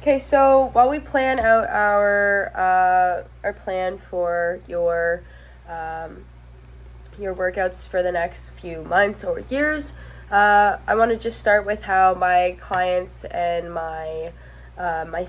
Okay, so while we plan out our plan for your workouts for the next few months or years, I want to just start with how my clients and my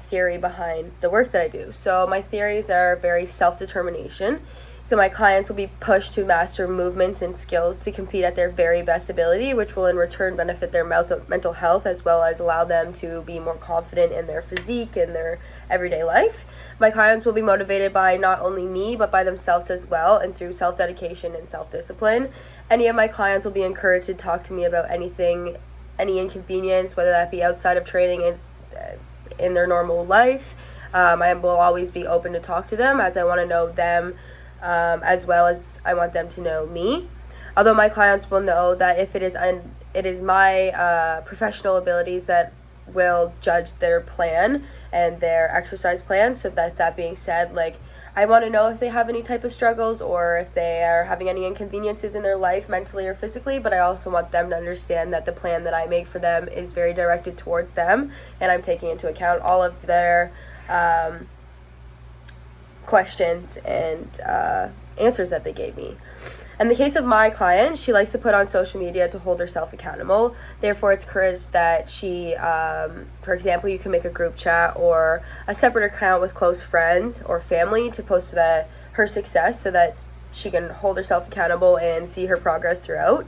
theory behind the work that I do. So my theories are very self-determination. So my clients will be pushed to master movements and skills to compete at their very best ability, which will in return benefit their mental health as well as allow them to be more confident in their physique and their everyday life. My clients will be motivated by not only me, but by themselves as well, and through self-dedication and self-discipline. Any of my clients will be encouraged to talk to me about anything, any inconvenience, whether that be outside of training in their normal life. I will always be open to talk to them as I want to know them as well as I want them to know me. Although my clients will know that if it is my professional abilities that will judge their plan and their exercise plan. So that being said, like, I want to know if they have any type of struggles or if they are having any inconveniences in their life mentally or physically, but I also want them to understand that the plan that I make for them is very directed towards them, and I'm taking into account all of their questions and answers that they gave me. In the case of my client, she likes to put on social media to hold herself accountable. Therefore, it's encouraged that she, for example, you can make a group chat or a separate account with close friends or family to post her success so that she can hold herself accountable and see her progress throughout.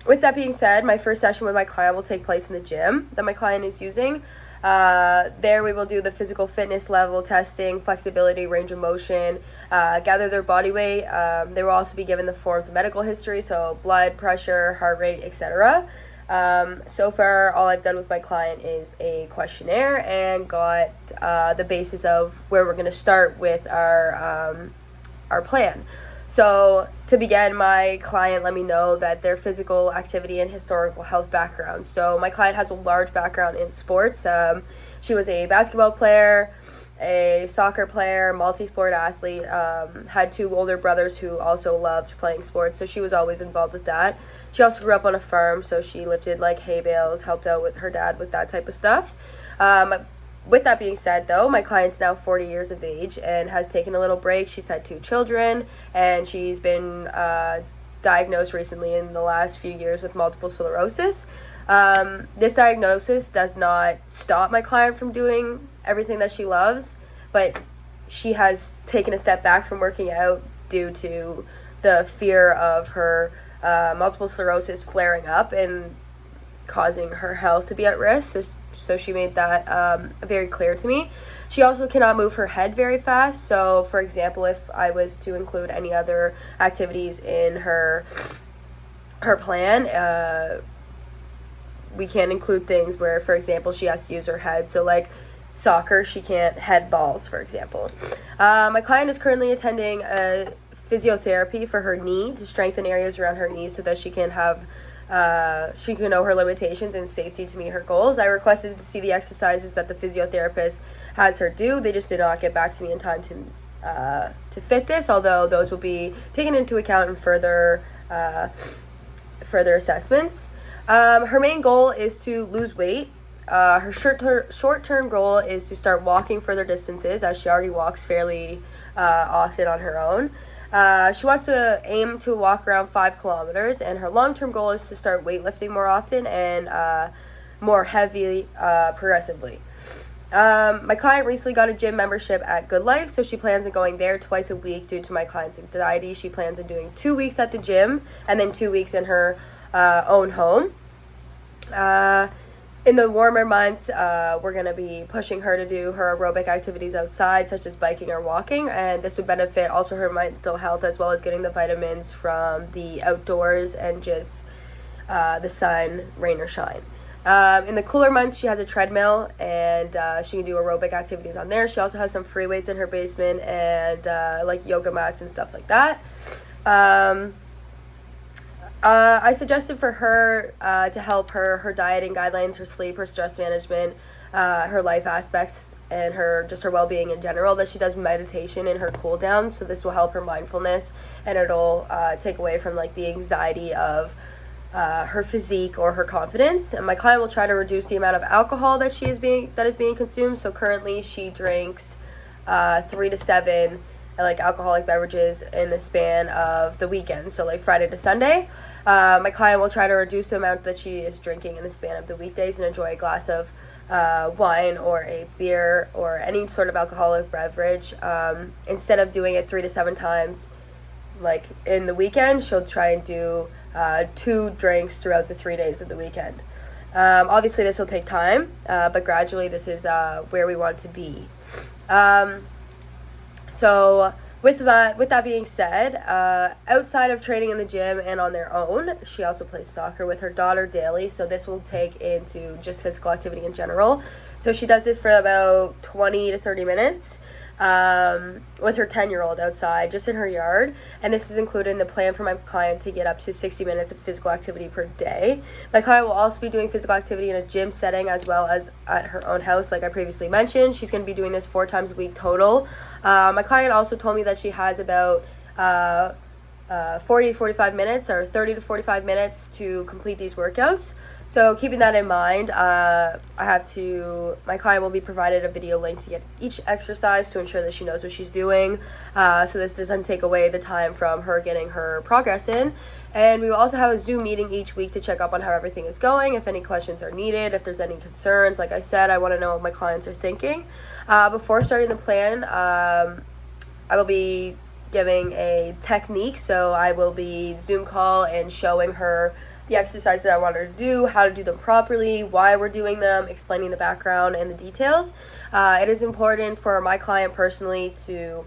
With that being said, my first session with my client will take place in the gym that my client is using. There we will do the physical fitness level testing, flexibility, range of motion, gather their body weight. They will also be given the forms of medical history, so blood pressure, heart rate, etc. So far, all I've done with my client is a questionnaire and got the basis of where we're going to start with our plan. So to begin, my client let me know that their physical activity and historical health background. So my client has a large background in sports. She was a basketball player, a soccer player, multi-sport athlete, had two older brothers who also loved playing sports, so she was always involved with that. She also grew up on a farm, so she lifted like hay bales, helped out with her dad with that type of stuff. With that being said, though, my client's now 40 years of age and has taken a little break. She's had 2 children, and she's been diagnosed recently in the last few years with multiple sclerosis. This diagnosis does not stop my client from doing everything that she loves, but she has taken a step back from working out due to the fear of her multiple sclerosis flaring up and causing her health to be at risk. So she made that very clear to me. She also cannot move her head very fast. So, for example, if I was to include any other activities in her plan, we can't include things where, for example, she has to use her head. So, like soccer, she can't head balls, for example. My client is currently attending a physiotherapy for her knee to strengthen areas around her knee so that she can know her limitations and safety to meet her goals. I requested to see the exercises that the physiotherapist has her do. They just did not get back to me in time to fit this, although those will be taken into account in further assessments. Her main goal is to lose weight. Her short-term goal is to start walking further distances, as she already walks fairly often on her own. She wants to aim to walk around 5 kilometers, and her long-term goal is to start weightlifting more often and more heavy progressively. My client recently got a gym membership at Good Life, so she plans on going there twice a week due to my client's anxiety. She plans on doing 2 weeks at the gym and then 2 weeks in her own home. In the warmer months, we're going to be pushing her to do her aerobic activities outside, such as biking or walking, and this would benefit also her mental health as well as getting the vitamins from the outdoors and just the sun, rain or shine. In the cooler months, she has a treadmill, and she can do aerobic activities on there. She also has some free weights in her basement and like yoga mats and stuff like that. I suggested for her to help her dieting guidelines, her sleep, her stress management, her life aspects, and her well-being in general, that she does meditation in her cool down. So this will help her mindfulness, and it'll take away from like the anxiety of her physique or her confidence. And my client will try to reduce the amount of alcohol that is being consumed. So currently she drinks 3 to 7 like alcoholic beverages in the span of the weekend, so like Friday to Sunday. My client will try to reduce the amount that she is drinking in the span of the weekdays and enjoy a glass of wine or a beer or any sort of alcoholic beverage. Instead of doing it 3 to 7 times like in the weekend, she'll try and do 2 drinks throughout the 3 days of the weekend. Obviously this will take time, but gradually this is where we want to be. So with that being said, outside of training in the gym and on their own, she also plays soccer with her daughter daily. So this will take into just physical activity in general. So she does this for about 20 to 30 minutes with her 10-year-old outside, just in her yard. And this is included in the plan for my client to get up to 60 minutes of physical activity per day. My client will also be doing physical activity in a gym setting as well as at her own house, like I previously mentioned. She's going to be doing this 4 times a week total. My client also told me that she has about 40 to 45 minutes or 30 to 45 minutes to complete these workouts. So keeping that in mind, my client will be provided a video link to get each exercise to ensure that she knows what she's doing. So this doesn't take away the time from her getting her progress in. And we will also have a Zoom meeting each week to check up on how everything is going, if any questions are needed, if there's any concerns. Like I said, I want to know what my clients are thinking. Before starting the plan, I will be giving a technique. So I will be Zoom call and showing her the exercises that I want her to do, how to do them properly, why we're doing them, explaining the background and the details. It is important for my client personally to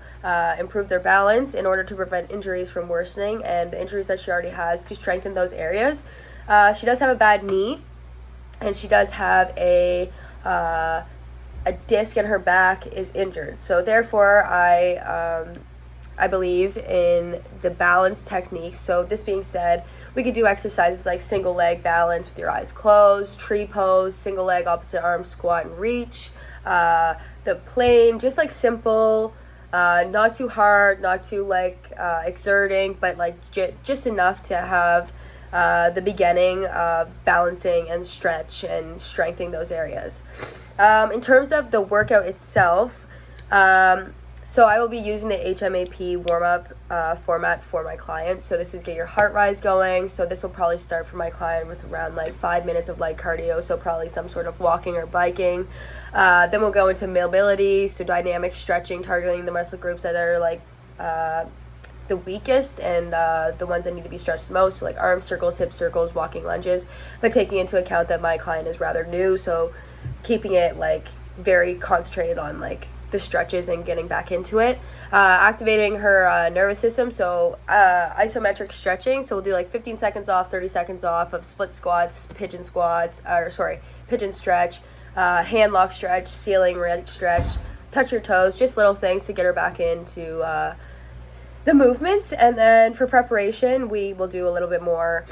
improve their balance in order to prevent injuries from worsening, and the injuries that she already has, to strengthen those areas. She does have a bad knee, and she does have a disc in her back is injured. So therefore, I believe in the balance techniques. So this being said, we could do exercises like single leg balance with your eyes closed, tree pose, single leg opposite arm squat and reach, the plane, just like simple, not too hard, not too exerting, but like just enough to have the beginning of balancing and stretch and strengthening those areas. In terms of the workout itself, so I will be using the HMAP warm-up format for my client. So this is get your heart rise going. So this will probably start for my client with around 5 minutes of light cardio. So probably some sort of walking or biking. Then we'll go into mobility. So dynamic stretching, targeting the muscle groups that are the weakest and the ones that need to be stretched the most. So like arm circles, hip circles, walking lunges. But taking into account that my client is rather new. So keeping it very concentrated on the stretches and getting back into it. Activating her nervous system, so isometric stretching, so we'll do 15 seconds off, 30 seconds off of split squats, pigeon stretch, hand lock stretch, ceiling red stretch, touch your toes, just little things to get her back into the movements. And then for preparation, we will do a little bit more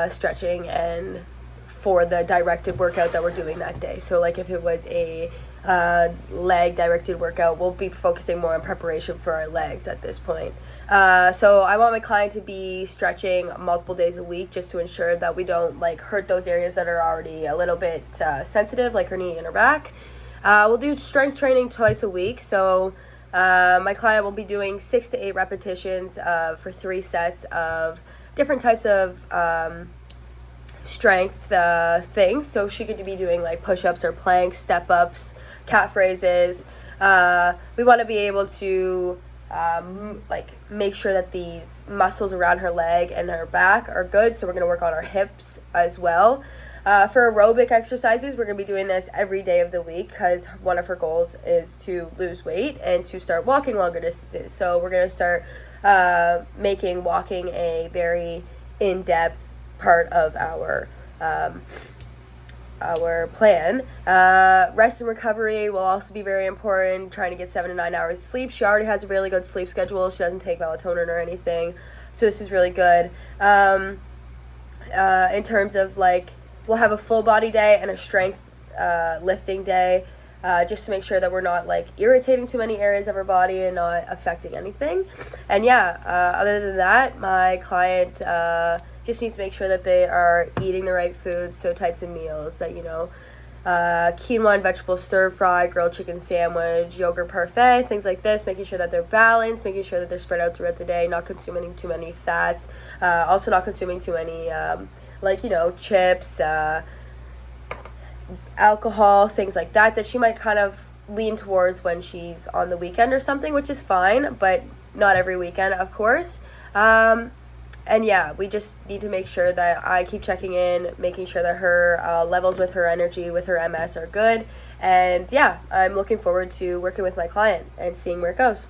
stretching and for the directed workout that we're doing that day. So if it was a leg directed workout, we'll be focusing more on preparation for our legs at this point. So I want my client to be stretching multiple days a week just to ensure that we don't hurt those areas that are already a little bit sensitive, like her knee and her back. We'll do strength training twice a week. So my client will be doing 6 to 8 repetitions for 3 sets of different types of strength things. So she could be doing push-ups or planks, step-ups, cat phrases. We want to be able to make sure that these muscles around her leg and her back are good. So we're going to work on our hips as well. For aerobic exercises, we're going to be doing this every day of the week because one of her goals is to lose weight and to start walking longer distances. So we're going to start making walking a very in-depth part of our plan. Rest and recovery will also be very important, trying to get 7 to 9 hours sleep. She already has a really good sleep schedule. She doesn't take melatonin or anything, so this is really good. In terms of we'll have a full body day and a strength lifting day. just to make sure that we're not like irritating too many areas of our body and not affecting anything. And yeah, other than that, my client just needs to make sure that they are eating the right foods, so types of meals that, quinoa and vegetable stir fry, grilled chicken sandwich, yogurt parfait, things like this, making sure that they're balanced, making sure that they're spread out throughout the day, not consuming too many fats, also not consuming too many chips, alcohol, things like that she might kind of lean towards when she's on the weekend or something, which is fine, but not every weekend, of course. And yeah, we just need to make sure that I keep checking in, making sure that her levels with her energy, with her MS are good. And yeah, I'm looking forward to working with my client and seeing where it goes.